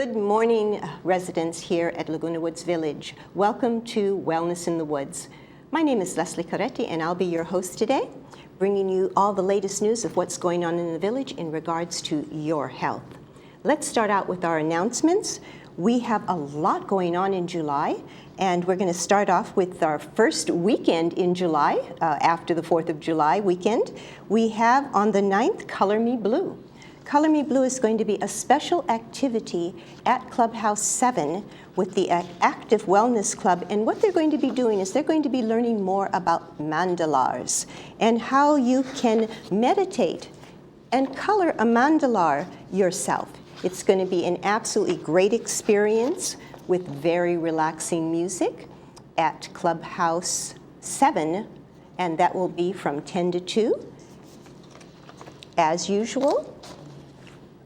Good morning, residents here at Laguna Woods Village. Welcome to Wellness in the Woods. My name is Leslie Coretti, and I'll be your host today, bringing you all the latest news of what's going on in the village in regards to your health. Let's start out with our announcements. We have a lot going on in July, and we're going to start off with our first weekend in July, after the 4th of July weekend. We have on the 9th, Color Me Blue. Color Me Blue is going to be a special activity at Clubhouse 7 with the Active Wellness Club. And what they're going to be doing is they're going to be learning more about mandalas and how you can meditate and color a mandala yourself. It's going to be an absolutely great experience with very relaxing music at Clubhouse 7, and that will be from 10 to 2, as usual,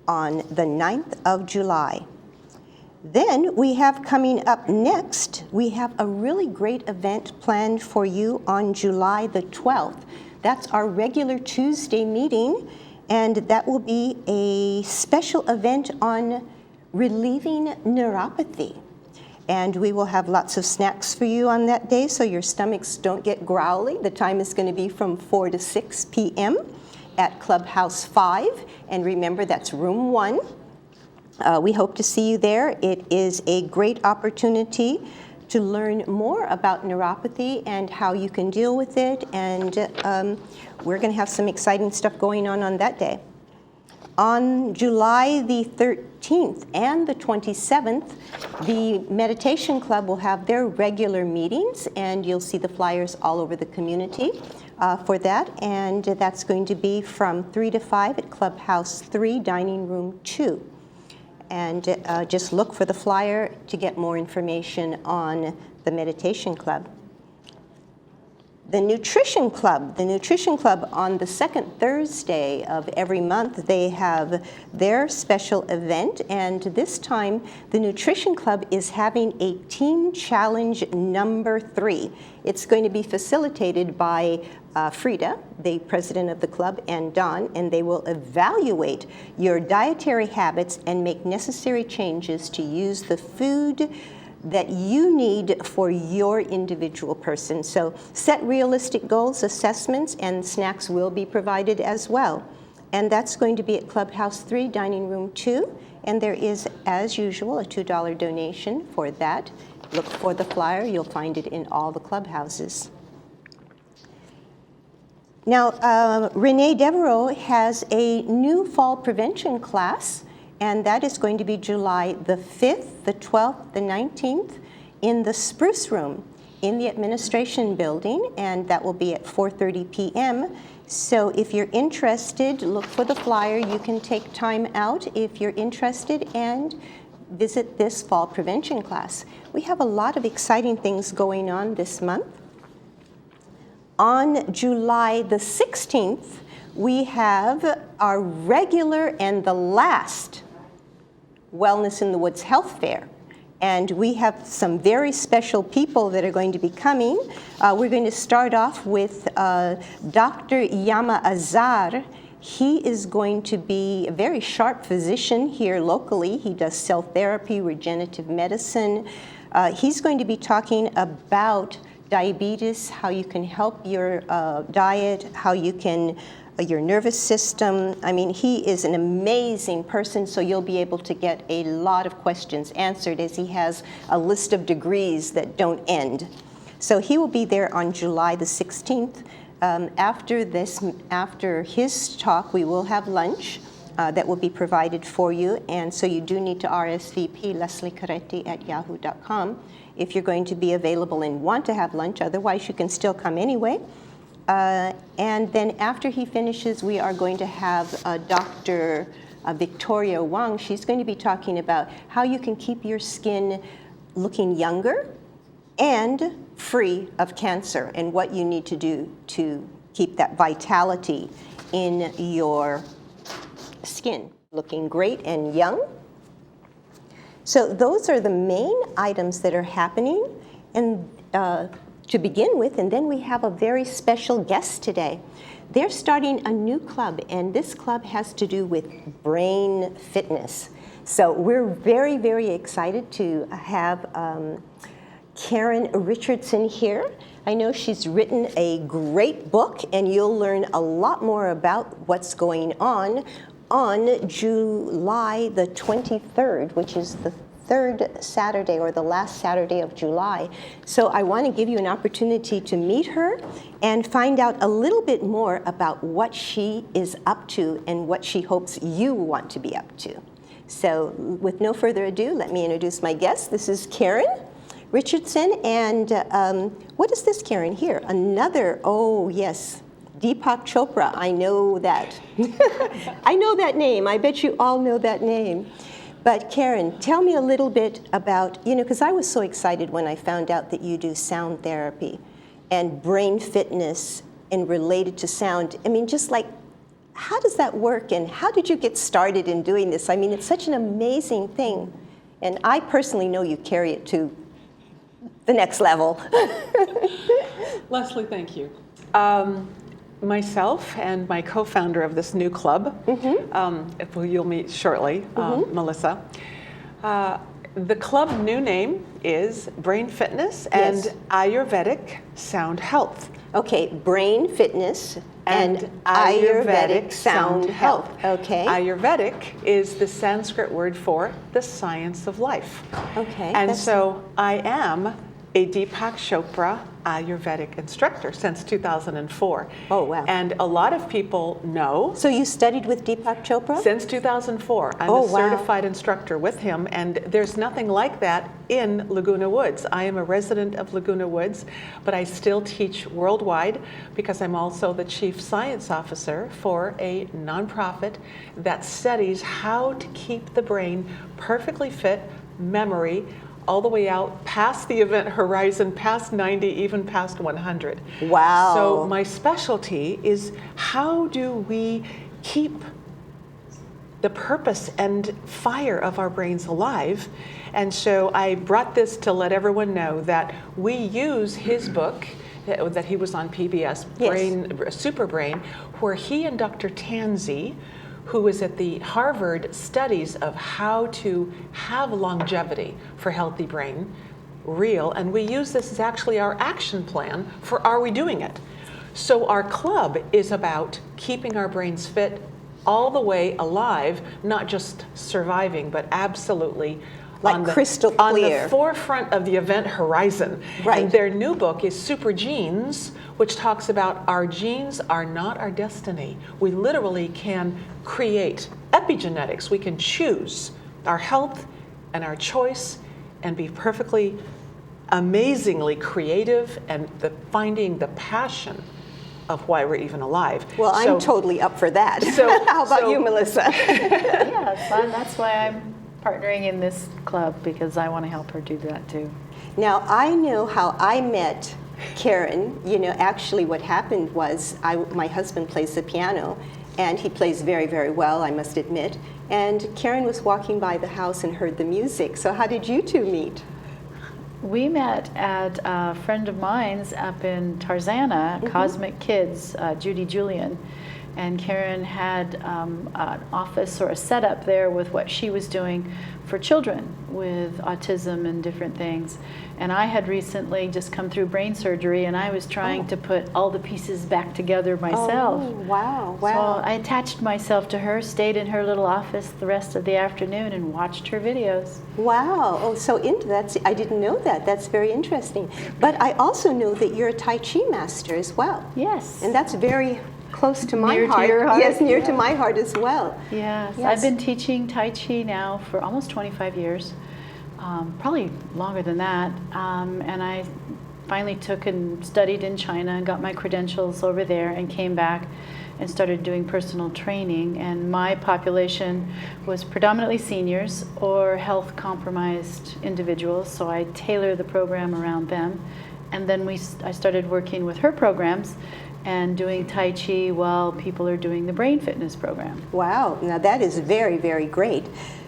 on the 9th of July. Then we have coming up next, we have a really great event planned for you on July the 12th. That's our regular Tuesday meeting, and that will be a special event on relieving neuropathy. And we will have lots of snacks for you on that day so your stomachs don't get growly. The time is going to be from 4 to 6 p.m. at Clubhouse 5, and remember that's room 1. We hope to see you there. It is a great opportunity to learn more about neuropathy and how you can deal with it, and we're going to have some exciting stuff going on that day. On July the 13th and the 27th, the Meditation Club will have their regular meetings, and you'll see the flyers all over the community for that, and that's going to be from 3 to 5 at Clubhouse 3, Dining Room 2. And just look for the flyer to get more information on the Meditation Club. The Nutrition Club on the second Thursday of every month, they have their special event, and this time the Nutrition Club is having a Team Challenge number 3. It's going to be facilitated by Frida, the president of the club, and Don, and they will evaluate your dietary habits and make necessary changes to use the food that you need for your individual person. So set realistic goals, assessments, and snacks will be provided as well. And that's going to be at Clubhouse 3, Dining Room 2, and there is, as usual, a $2 donation for that. Look for the flyer. You'll find it in all the clubhouses. Now, Renee Devereaux has a new fall prevention class, and that is going to be July the 5th, the 12th, the 19th in the Spruce Room in the administration building, and that will be at 4:30 p.m. So if you're interested, look for the flyer. You can take time out if you're interested and visit this fall prevention class. We have a lot of exciting things going on this month. On July the 16th, we have our regular and the last Wellness in the Woods Health Fair. And we have some very special people that are going to be coming. We're going to start off with Dr. Yama Azar. He is going to be a very sharp physician here locally. He does cell therapy, regenerative medicine. He's going to be talking about diabetes, how you can help your diet, how you can your nervous system. I mean, he is an amazing person, so you'll be able to get a lot of questions answered as he has a list of degrees that don't end. So he will be there on July the 16th. After his talk, we will have lunch that will be provided for you, and so you do need to RSVP lesliecoretti@yahoo.com if you're going to be available and want to have lunch. Otherwise, you can still come anyway. And then after he finishes, we are going to have Dr. Victoria Wang. She's going to be talking about how you can keep your skin looking younger and free of cancer, and what you need to do to keep that vitality in your skin, looking great and young. So those are the main items that are happening. And to begin with, and then we have a very special guest today. They're starting a new club, and this club has to do with brain fitness. So we're very, very excited to have Karen Richardson here. I know she's written a great book, and you'll learn a lot more about what's going on July the 23rd, which is the third Saturday or the last Saturday of July. So I want to give you an opportunity to meet her and find out a little bit more about what she is up to and what she hopes you want to be up to. So with no further ado, let me introduce my guest. This is Karen Richardson, and what is this, Karen, here? Another, oh yes, Deepak Chopra. I know that. I know that name. I bet you all know that name. But Karen, tell me a little bit about, because I was so excited when I found out that you do sound therapy and brain fitness and related to sound. I mean, just like, how does that work, and how did you get started in doing this? I mean, it's such an amazing thing. And I personally know you carry it to the next level. Leslie, thank you. Myself and my co-founder of this new club, who you'll meet shortly, Melissa. The club new name is Brain Fitness and Ayurvedic Sound Health. Okay, Brain Fitness and Ayurvedic Sound Health. Okay. Ayurvedic is the Sanskrit word for the science of life. Okay. And so I am a Deepak Chopra Ayurvedic instructor since 2004. Oh, wow. And a lot of people know. So you studied with Deepak Chopra? Since 2004. I'm a certified instructor with him, and there's nothing like that in Laguna Woods. I am a resident of Laguna Woods, but I still teach worldwide because I'm also the chief science officer for a nonprofit that studies how to keep the brain perfectly fit, memory, all the way out past the event horizon, past 90, even past 100. Wow. So my specialty is how do we keep the purpose and fire of our brains alive? And so I brought this to let everyone know that we use his book that he was on PBS, Brain, Super Brain, where he and Dr. Tanzi, who is at the Harvard studies of how to have longevity for healthy brain, real, and we use this as actually our action plan for are we doing it? So our club is about keeping our brains fit all the way alive, not just surviving, but absolutely crystal clear. On the forefront of the event horizon. Right. And their new book is Super Genes, which talks about our genes are not our destiny. We literally can create epigenetics. We can choose our health and our choice and be perfectly, amazingly creative and finding the passion of why we're even alive. Well, I'm totally up for that. How about you, Melissa? Yes, that's why I'm partnering in this club, because I want to help her do that too. Now, I know how I met Karen. Actually what happened was my husband plays the piano, and he plays very, very well, I must admit. And Karen was walking by the house and heard the music. So how did you two meet? We met at a friend of mine's up in Tarzana, Cosmic Kids, Judy Julian. And Karen had an office or a setup there with what she was doing for children with autism and different things. And I had recently just come through brain surgery, and I was trying to put all the pieces back together myself. Oh, wow. So I attached myself to her, stayed in her little office the rest of the afternoon, and watched her videos. Wow. Oh, so into that. I didn't know that. That's very interesting. But I also know that you're a Tai Chi master as well. Yes. And that's very close to my Near heart. to your heart? Yes, near to my heart as well. Yes. Yes. I've been teaching Tai Chi now for almost 25 years, probably longer than that. And I finally took and studied in China and got my credentials over there and came back and started doing personal training. And my population was predominantly seniors or health compromised individuals, so I tailor the program around them. And then I started working with her programs and doing Tai Chi while people are doing the brain fitness program. Wow, now that is very, very great.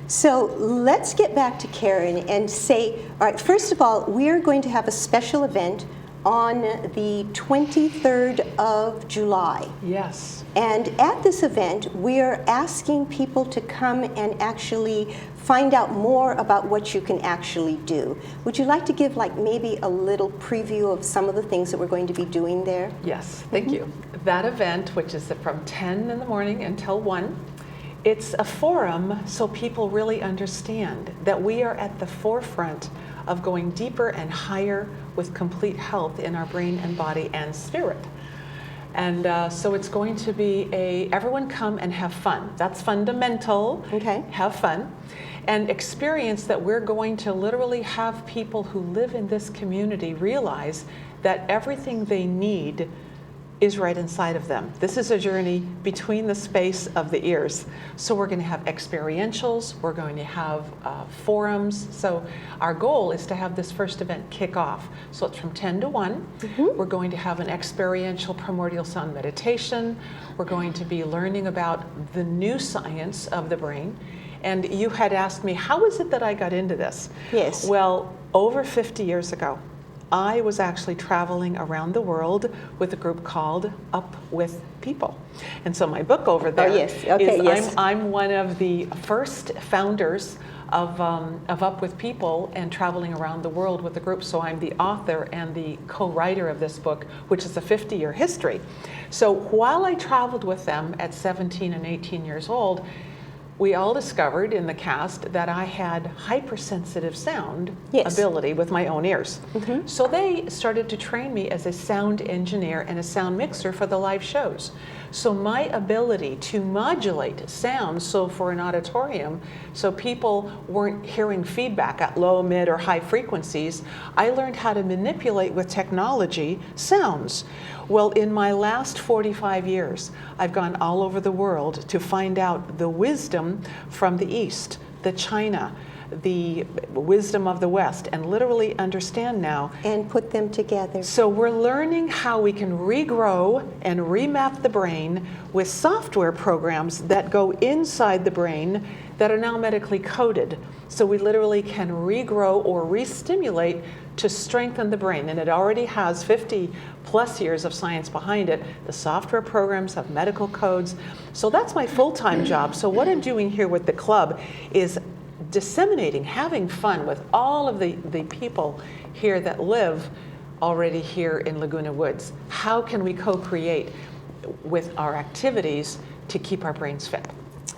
So let's get back to Karen and say, all right, first of all, we're going to have a special event on the 23rd of July. Yes. And at this event, we are asking people to come and actually find out more about what you can actually do. Would you like to give like maybe a little preview of some of the things that we're going to be doing there? Yes, thank you. That event, which is from 10 in the morning until 1, it's a forum so people really understand that we are at the forefront of going deeper and higher with complete health in our brain and body and spirit. And so it's going to be everyone come and have fun. That's fundamental. Okay. Have fun. And experience that we're going to literally have people who live in this community realize that everything they need is right inside of them. This is a journey between the space of the ears. So we're going to have experientials, we're going to have forums. So our goal is to have this first event kick off. So it's from 10 to 1. We're going to have an experiential primordial sound meditation. We're going to be learning about the new science of the brain. And you had asked me, how is it that I got into this? Yes. Well, over 50 years ago, I was actually traveling around the world with a group called Up With People. And so my book over there yes. Okay, is yes. I'm one of the first founders of Up With People and traveling around the world with the group. So I'm the author and the co-writer of this book, which is a 50-year history. So while I traveled with them at 17 and 18 years old, we all discovered in the cast that I had hypersensitive sound Yes. ability with my own ears. So they started to train me as a sound engineer and a sound mixer for the live shows. So my ability to modulate sound, so for an auditorium, so people weren't hearing feedback at low, mid, or high frequencies, I learned how to manipulate with technology sounds. Well, in my last 45 years, I've gone all over the world to find out the wisdom from the East, the China, the wisdom of the West, and literally understand now. And put them together. So we're learning how we can regrow and remap the brain with software programs that go inside the brain that are now medically coded. So we literally can regrow or re-stimulate to strengthen the brain. And it already has 50 plus years of science behind it. The software programs have medical codes. So that's my full-time job. So what I'm doing here with the club is disseminating, having fun with all of the people here that live already here in Laguna Woods. How can we co-create with our activities to keep our brains fit?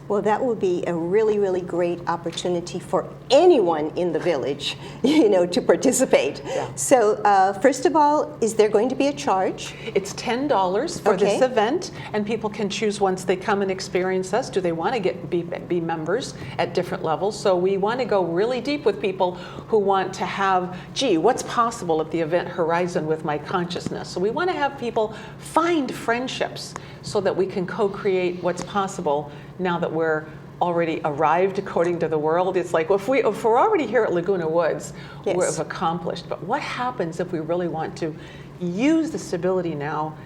Well, that will be a really, really great opportunity for anyone in the village, to participate. Yeah. So, first of all, is there going to be a charge? It's $10 for Okay. this event, and people can choose once they come and experience us. Do they want to be members at different levels? So we want to go really deep with people who want to have, what's possible at the event horizon with my consciousness? So we want to have people find friendships so that we can co-create what's possible now that we're already arrived according to the world. It's like if we're already here at Laguna Woods, Yes. we've accomplished. But what happens if we really want to use this ability now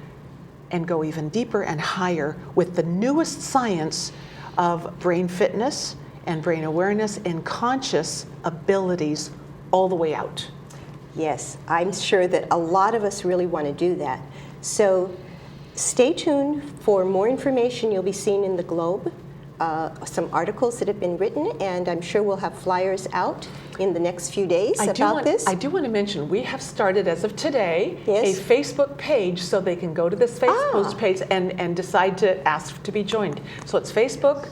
and go even deeper and higher with the newest science of brain fitness and brain awareness and conscious abilities all the way out? Yes, I'm sure that a lot of us really want to do that. So stay tuned for more information. You'll be seeing in the Globe some articles that have been written, and I'm sure we'll have flyers out in the next few days about this. I do want to mention, we have started as of today Yes. a Facebook page so they can go to this Facebook page and decide to ask to be joined. So it's Facebook,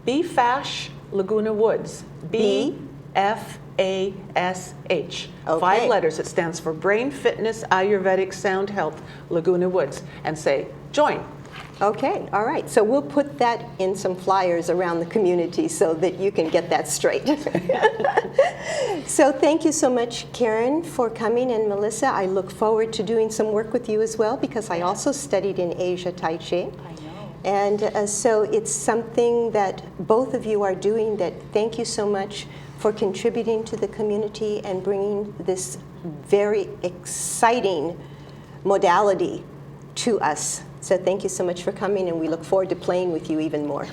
BFASH Laguna Woods, BFASH. Okay. 5 letters. It stands for Brain Fitness Ayurvedic Sound Health Laguna Woods, and say, join. Okay, all right. So we'll put that in some flyers around the community so that you can get that straight. So thank you so much, Karen, for coming, and Melissa. I look forward to doing some work with you as well, because I also studied in Asia Tai Chi. I know. And so it's something that both of you are doing that thank you so much for contributing to the community and bringing this very exciting modality to us. So thank you so much for coming, and we look forward to playing with you even more.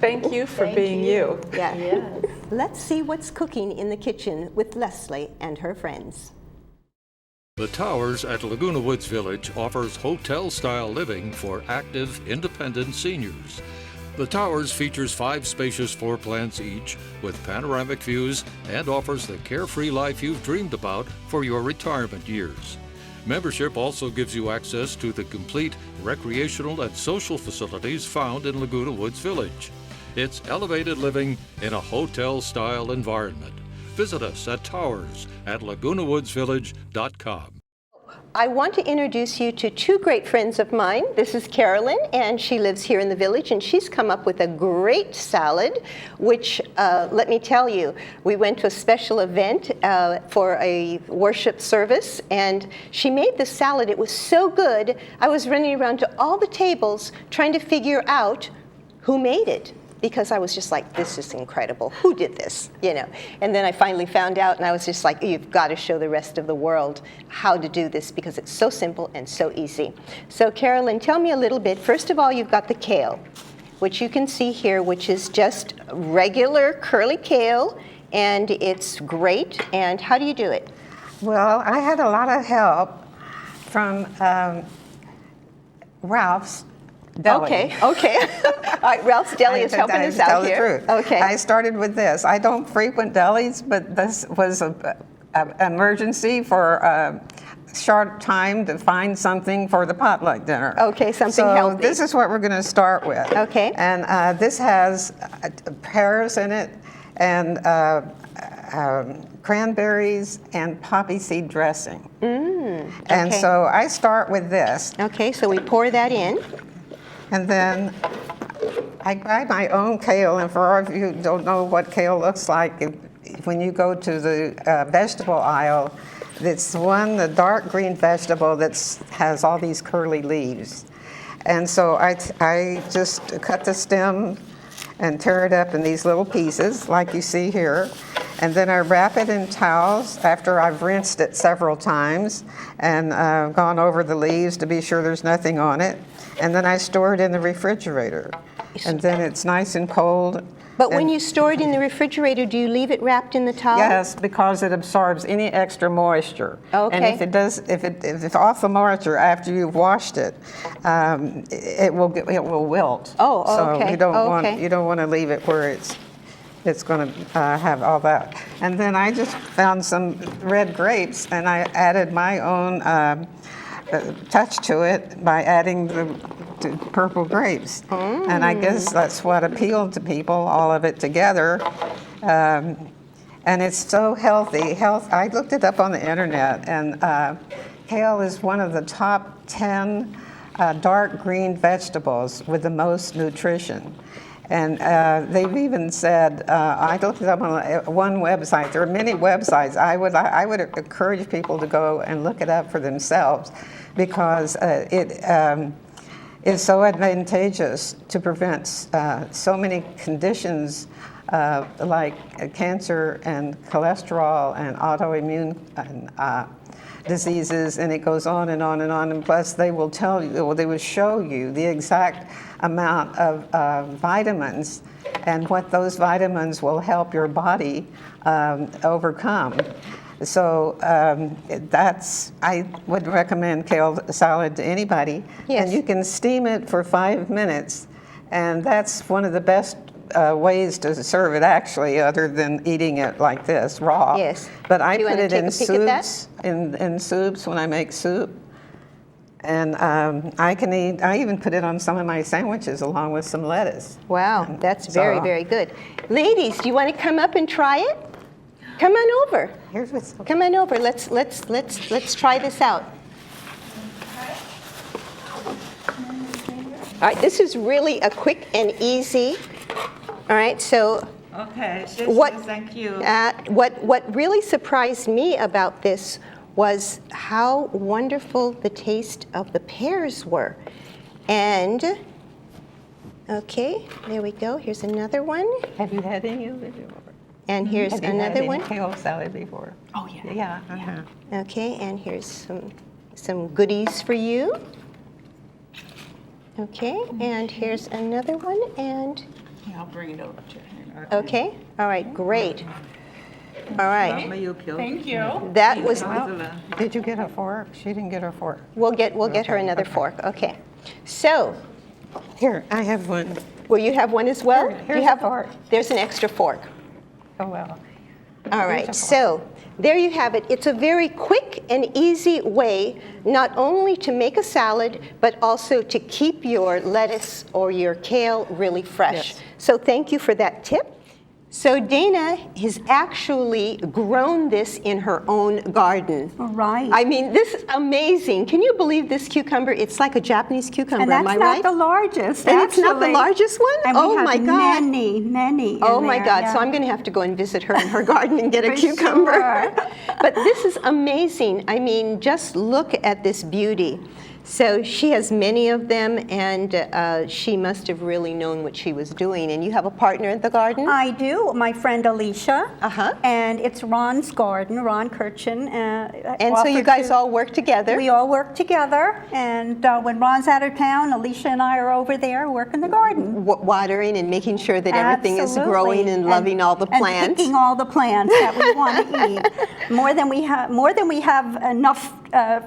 Thank you for Thank being you. Yeah. Yes. Let's see what's cooking in the kitchen with Leslie and her friends. The Towers at Laguna Woods Village offers hotel-style living for active, independent seniors. The Towers features 5 spacious floor plans each with panoramic views and offers the carefree life you've dreamed about for your retirement years. Membership also gives you access to the complete recreational and social facilities found in Laguna Woods Village. It's elevated living in a hotel-style environment. Visit us at Towers at lagunawoodsvillage.com. I want to introduce you to 2 great friends of mine. This is Carolyn, and she lives here in the village, and she's come up with a great salad, which, let me tell you, we went to a special event for a worship service, and she made the salad. It was so good, I was running around to all the tables trying to figure out who made it, because I was just like, this is incredible. Who did this? You know. And then I finally found out, and I was just like, you've got to show the rest of the world how to do this, because it's so simple and so easy. So Carolyn, tell me a little bit. First of all, you've got the kale, which you can see here, which is just regular curly kale, and it's great. And how do you do it? Well, I had a lot of help from Ralph's Deli. Okay. All right, Ralph's Deli is helping us out here. Tell the truth. Okay. I started with this. I don't frequent delis, but this was an emergency for a short time to find something for the potluck dinner. Okay, something healthy. So this is what we're going to start with. Okay. And this has pears in it, and cranberries and poppy seed dressing. And so I start with this. Okay, so we pour that in. And then I buy my own kale, and for all of you who don't know what kale looks like, when you go to the vegetable aisle, it's the dark green vegetable that has all these curly leaves. And so I just cut the stem and tear it up in these little pieces, like you see here. And then I wrap it in towels after I've rinsed it several times and gone over the leaves to be sure there's nothing on it. And then I store it in the refrigerator. And then it's nice and cold. But when you store it in the refrigerator, do you leave it wrapped in the towel? Yes, because it absorbs any extra moisture. Okay. And if it's off the moisture after you've washed it, it will wilt. Oh, okay. So you don't want to leave it where it's going to have all that. And then I just found some red grapes, and I added my own touch to it by adding the purple grapes. And I guess that's what appealed to people, all of it together. And it's so healthy. I looked it up on the internet, and kale is one of the top 10 dark green vegetables with the most nutrition. And they've even said, I looked it up on one website. There are many websites. I would encourage people to go and look it up for themselves, because it is so advantageous to prevent so many conditions like cancer and cholesterol and autoimmune diseases, and it goes on and on and on. And plus, they will show you the exact amount of vitamins and what those vitamins will help your body overcome. So I would recommend kale salad to anybody. Yes. And you can steam it for 5 minutes, and that's one of the best ways to serve it, actually, other than eating it like this, raw. Yes. But I Do you put wanna it take in a peek at soups, in soups when I make soup. And I even put it on some of my sandwiches along with some lettuce. Wow, that's very, very good. Ladies, do you want to come up and try it? Come on over. Here's what's Come on over. Let's try this out. All right, this is really a quick and easy. All right, so Okay, thank you. what really surprised me about this was how wonderful the taste of the pears were. And okay, there we go. Here's another one. Have you had any of it before? And here's Have you had another any one. kale salad before? Oh, yeah. Yeah. Uh-huh. Okay, and here's some goodies for you. Okay, and here's another one, and Yeah, I'll bring it over to her. okay, all right, great. All right. Thank you. That was, Did you get a fork? She didn't get her fork. we'll get her another fork. Okay. So, Here, I have one. will you have one as well? Here's you a have fork. There's an extra fork. Oh, well. All right, so there you have it. It's a very quick and easy way not only to make a salad, but also to keep your lettuce or your kale really fresh. Yes. So thank you for that tip. So Dana has actually grown this in her own garden. Right. I mean, this is amazing. Can you believe this cucumber? It's like a Japanese cucumber, And that's am I not right? the largest, And it's not the actually. largest one? And Oh we have my God. many in Oh my there, God, yeah. so I'm going to have to go and visit her in her garden and get a For cucumber. sure. But this is amazing. I mean, just look at this beauty. So she has many of them, and she must have really known what she was doing. And you have a partner in the garden? I do, my friend Alicia. Uh-huh. And it's Ron's garden, Ron Kirchen. And so you guys all work together? We all work together, and when Ron's out of town, Alicia and I are over there working the garden. Watering and making sure that everything is Absolutely. growing and loving all the plants. And picking all the plants that we want to eat. More than we have enough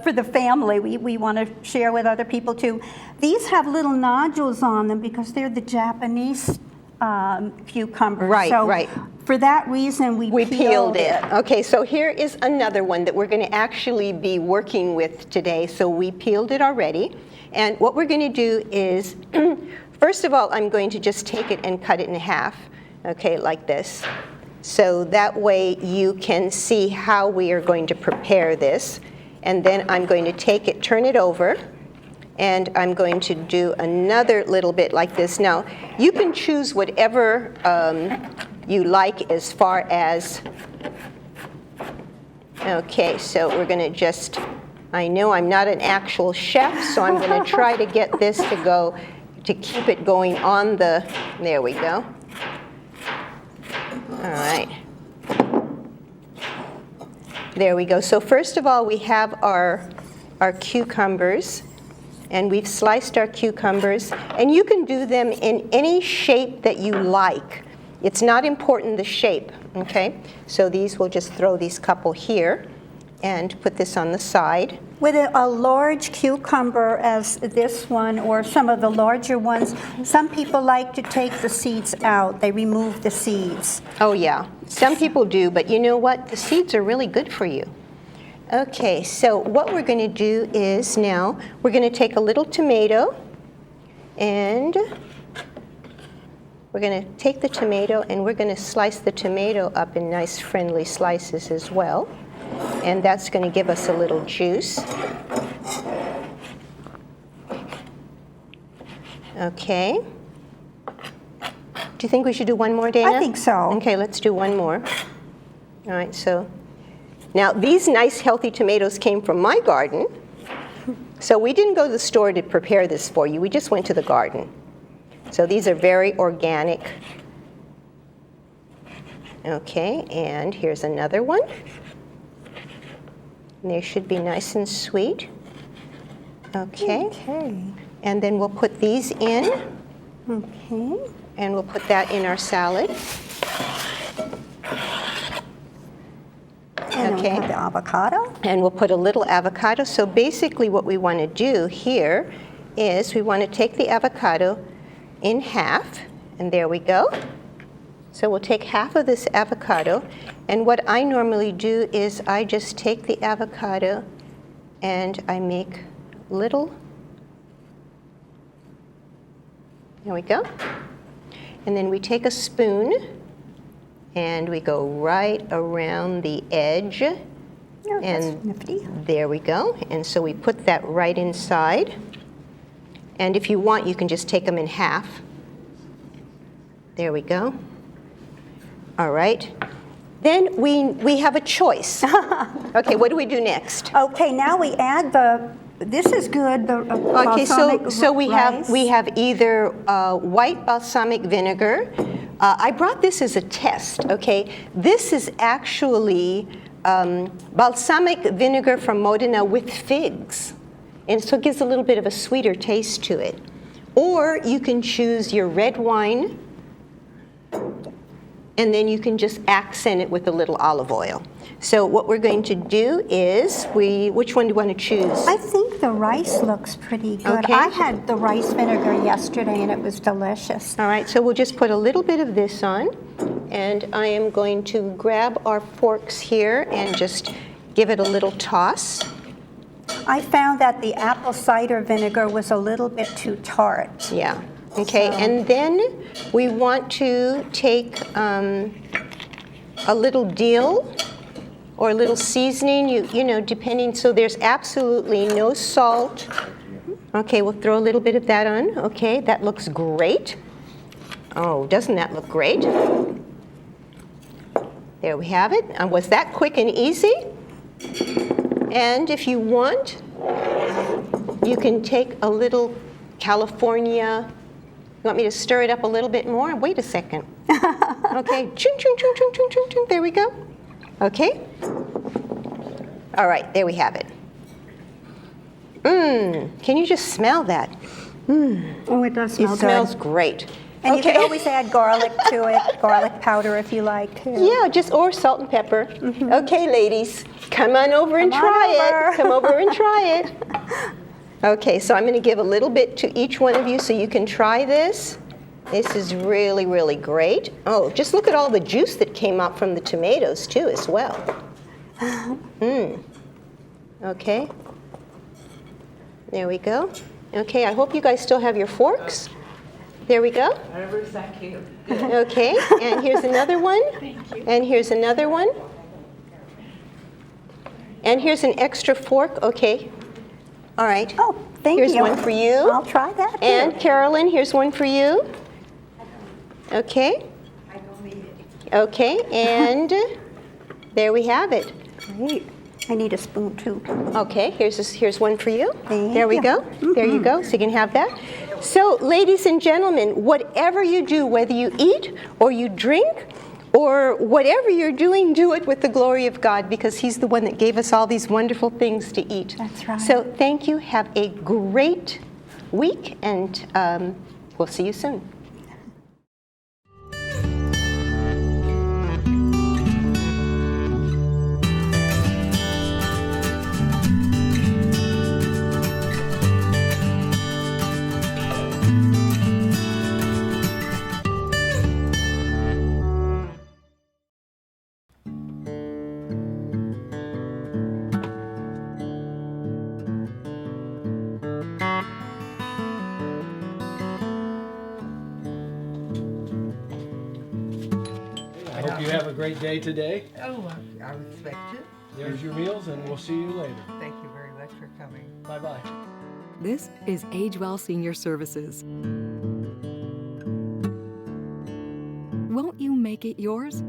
for the family. We want to share with other people too. These have little nodules on them because they're the Japanese cucumbers. Right, so right. For that reason, we peeled it. Okay, so here is another one that we're going to actually be working with today. So we peeled it already. And what we're going to do is, first of all, I'm going to just take it and cut it in half, okay, like this. So that way you can see how we are going to prepare this. And then I'm going to take it, turn it over, and I'm going to do another little bit like this. Now, you can choose whatever you like as far as, okay, so we're going to just, I know I'm not an actual chef, so I'm going to try to get this to go, to keep it going on the, there we go. All right. There we go. So first of all, we have our cucumbers, and we've sliced our cucumbers, and you can do them in any shape that you like. It's not important the shape, okay? So these, we'll just throw these couple here and put this on the side. With a large cucumber as this one, or some of the larger ones, some people like to take the seeds out. They remove the seeds. Oh yeah, some people do, but you know what? The seeds are really good for you. Okay, so what we're going to do is now, we're going to take a little tomato, and we're going to take the tomato, and we're going to slice the tomato up in nice friendly slices as well. And that's going to give us a little juice. Okay. Do you think we should do one more, Dana? I think so. Okay, let's do one more. All right, so now these nice healthy tomatoes came from my garden. So we didn't go to the store to prepare this for you. We just went to the garden. So these are very organic. Okay, and here's another one. And they should be nice and sweet. Okay. Okay. And then we'll put these in, Okay. and we'll put that in our salad. And we Okay. have the avocado. And we'll put a little avocado. So basically what we want to do here is we want to take the avocado in half, and there we go. So we'll take half of this avocado, and what I normally do is I just take the avocado and I make little, there we go. And then we take a spoon and we go right around the edge. Oh, that's And nifty. there we go. And so we put that right inside. And if you want, you can just take them in half. There we go. All right. Then we have a choice. Okay, what do we do next? Okay, now we add this is good, the Okay, balsamic so we rice. have either white balsamic vinegar. I brought this as a test, okay? This is actually balsamic vinegar from Modena with figs. And so it gives a little bit of a sweeter taste to it. Or you can choose your red wine. and then you can just accent it with a little olive oil. So what we're going to do is, which one do you want to choose? I think the rice looks pretty good. Okay. I had the rice vinegar yesterday and it was delicious. All right, so we'll just put a little bit of this on, and I am going to grab our forks here and just give it a little toss. I found that the apple cider vinegar was a little bit too tart. Yeah. Okay, So- and then we want to take a little dill or a little seasoning, you know, depending. So there's absolutely no salt. Okay, we'll throw a little bit of that on. Okay, that looks great. Oh, doesn't that look great? There we have it. Was that quick and easy? And if you want, you can take a little California. You want me to stir it up a little bit more? Wait a second. Okay, chung, chung, chung, chung, chung, chung, chung. There we go. Okay. All right, there we have it. Can you just smell that? Oh, it does smell It smells good. great. And you Okay. can always add garlic to it, garlic powder if you like to. Yeah, just or salt and pepper. Okay, ladies, come on over and Come on try over. it. Come over and try it. Okay, so I'm going to give a little bit to each one of you so you can try this. This is really, really great. Oh, just look at all the juice that came out from the tomatoes too, as well. Okay. There we go. Okay, I hope you guys still have your forks. There we go. Thank you. Okay, and here's another one. And here's another one. And here's an extra fork. Okay. All right. Oh, thank Here's you. one for you. I'll try that too. And Carolyn, here's one for you. Okay. Okay, and there we have it. Great. I need a spoon too. Okay, here's one for you. Thank There we you. go. There you go. So you can have that. So, ladies and gentlemen, whatever you do, whether you eat or you drink or whatever you're doing, do it with the glory of God, because He's the one that gave us all these wonderful things to eat. That's right. So thank you. Have a great week, and we'll see you soon. I hope you have a great day today. Oh, I respect it. There's your meals, and we'll see you later. Thank you very much for coming. Bye-bye. This is AgeWell Senior Services. Won't you make it yours?